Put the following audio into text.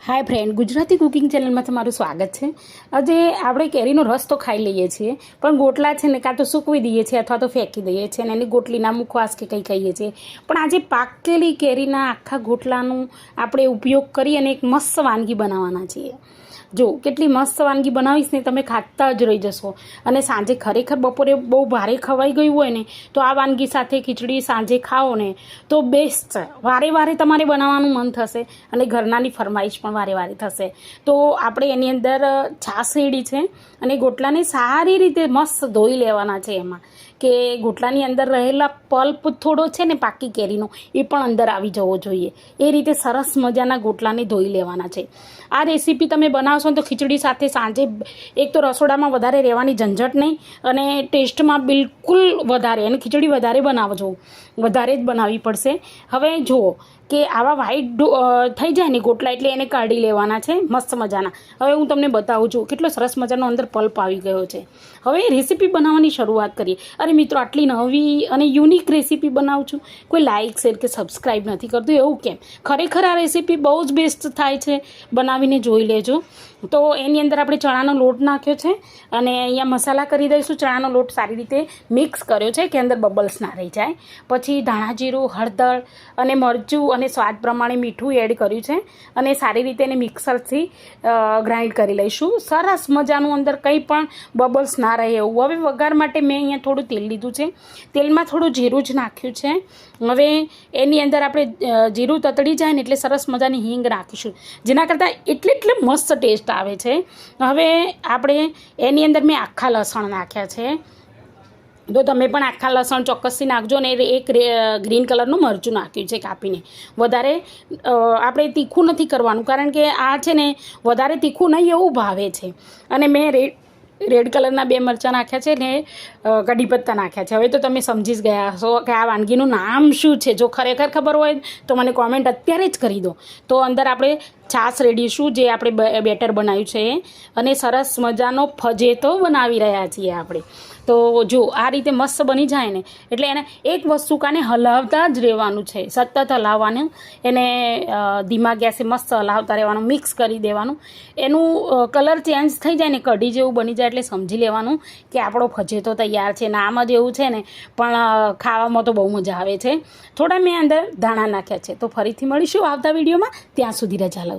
હાય friend, Gujarati cooking ચેનલમાં તમારું સ્વાગત છે. આજે આપણે કેરીનો રસ તો ખાઈ લઈએ છીએ, પણ ગોટલા છે ને કાં તો સૂકવી દઈએ છીએ અથવા તો ફેંકી દઈએ છીએ અને એની ગોટલીના મુખવાસ કે કંઈ કહીએ છીએ. પણ આજે પાકેલી કેરીના આખા ગોટલાનું આપણે ઉપયોગ કરી અને એક મસ્ત વાનગી બનાવવાના છીએ. જો કેટલી મસ્ત વાનગી બનાવીશ ને તમે ખાતા જ રહી જશો. અને સાંજે ખરેખર બપોરે બહુ ભારે ખવાઈ ગયું હોય ને તો આ વાનગી સાથે ખીચડી સાંજે ખાઓ ને તો બેસ્ટ. વારે વારે તમારે બનાવવાનું મન થશે અને ઘરનાની ફરમાઈશ પણ વારે વારે થશે. તો આપણે એની અંદર છાશ રેડી છે અને ગોટલાને સારી રીતે મસ્ત ધોઈ લેવાના છે. એમાં કે ગોટલાની અંદર રહેલા પલ્પ થોડો છે ને પાકી કેરીનો એ પણ અંદર આવી જવો જોઈએ. એ રીતે સરસ મજાના ગોટલાને ધોઈ લેવાના છે. આ રેસીપી તમે બનાવશો તો ખીચડી સાથે સાંજે એક તો રસોડામાં વધારે રહેવાની ઝંઝટ નહીં અને ટેસ્ટમાં બિલકુલ વધારે, અને ખીચડી વધારે બનાવજો, વધારે જ બનાવવી પડશે. હવે જુઓ કે આવા વ્હાઈટ થઈ જાય ને ગોટલા એટલે એને કાઢી લેવાના છે મસ્ત મજાના. હવે હું તમને બતાવું છું કેટલો સરસ મજાનો અંદર પલ્પ આવી ગયો છે. હવે રેસીપી બનાવવાની શરૂઆત કરીએ. અરે મિત્રો, આટલી નવી અને યુનિક રેસીપી બનાવું છું, કોઈ લાઇક શેર કે સબસ્ક્રાઈબ નથી કરતું, એવું કેમ? ખરેખર આ રેસીપી બહુ જ બેસ્ટ થાય છે, બનાવીને જોઈ લેજો. તો એની અંદર આપણે ચણાનો લોટ નાખ્યો છે અને અહીંયા મસાલા કરી દઈશું. ચણાનો લોટ સારી રીતે મિક્સ કર્યો છે કે અંદર બબલ્સ ના રહી જાય. પછી ધાણા જીરું, હળદર અને મરચું અને સ્વાદ પ્રમાણે મીઠું એડ કર્યું છે અને સારી રીતે એને મિક્સરથી ગ્રાઇન્ડ કરી લઈશું. સરસ મજાનું અંદર કંઈ પણ બબલ્સ ના રહે એવું. હવે વઘાર માટે મેં અહીંયા થોડું તેલ લીધું છે. તેલમાં થોડું જીરું જ નાખ્યું છે. હવે એની અંદર આપણે જીરું તતડી જાય ને એટલે સરસ મજાની હિંગ નાખીશું, જેના કરતાં એટલે મસ્ત ટેસ્ટ આવે છે. હવે આપણે એની અંદર મેં આખા લસણ નાખ્યા છે, તો તમે પણ આખા લસણ ચોક્કસથી નાખજો. ને એક ગ્રીન કલરનું મરચું નાખ્યું છે કાપીને. વધારે આપણે તીખું નથી કરવાનું, કારણ કે આ છે ને વધારે તીખું નહીં એવું ભાવે છે. અને મેં રેડ કલરના 2 મરચાં નાખ્યા છે ને કઢી પત્તા નાખ્યા છે. હવે તો તમે સમજી જ ગયા હશો કે આ વાનગીનું નામ શું છે. જો ખરેખર ખબર હોય તો મને કોમેન્ટ અત્યારે જ કરી દો. તો અંદર આપણે છાશ રેડીશું, જે આપણે બેટર બનાવ્યું છે, અને સરસ મજાનો ફજેતો બનાવી રહ્યા છીએ આપણે. તો જો આ રીતે મસ્ત બની જાય ને એટલે એને એક વસ્તુ કાને હલાવતા જ રહેવાનું છે, સતત હલાવવાનું. એને ધીમા ગેસે મસ્ત હલાવતા રહેવાનું, મિક્સ કરી દેવાનું. એનું કલર ચેન્જ થઈ જાય ને કઢી જેવું બની જાય એટલે સમજી લેવાનું કે આપણો ફજેતો તૈયાર છે. નામ જ એવું છે ને, પણ ખાવામાં તો બહુ મજા આવે છે. થોડા મેં અંદર ધાણા નાખ્યા છે. તો ફરીથી મળીશું આવતા વિડીયોમાં. ત્યાં સુધી રજા લઉં.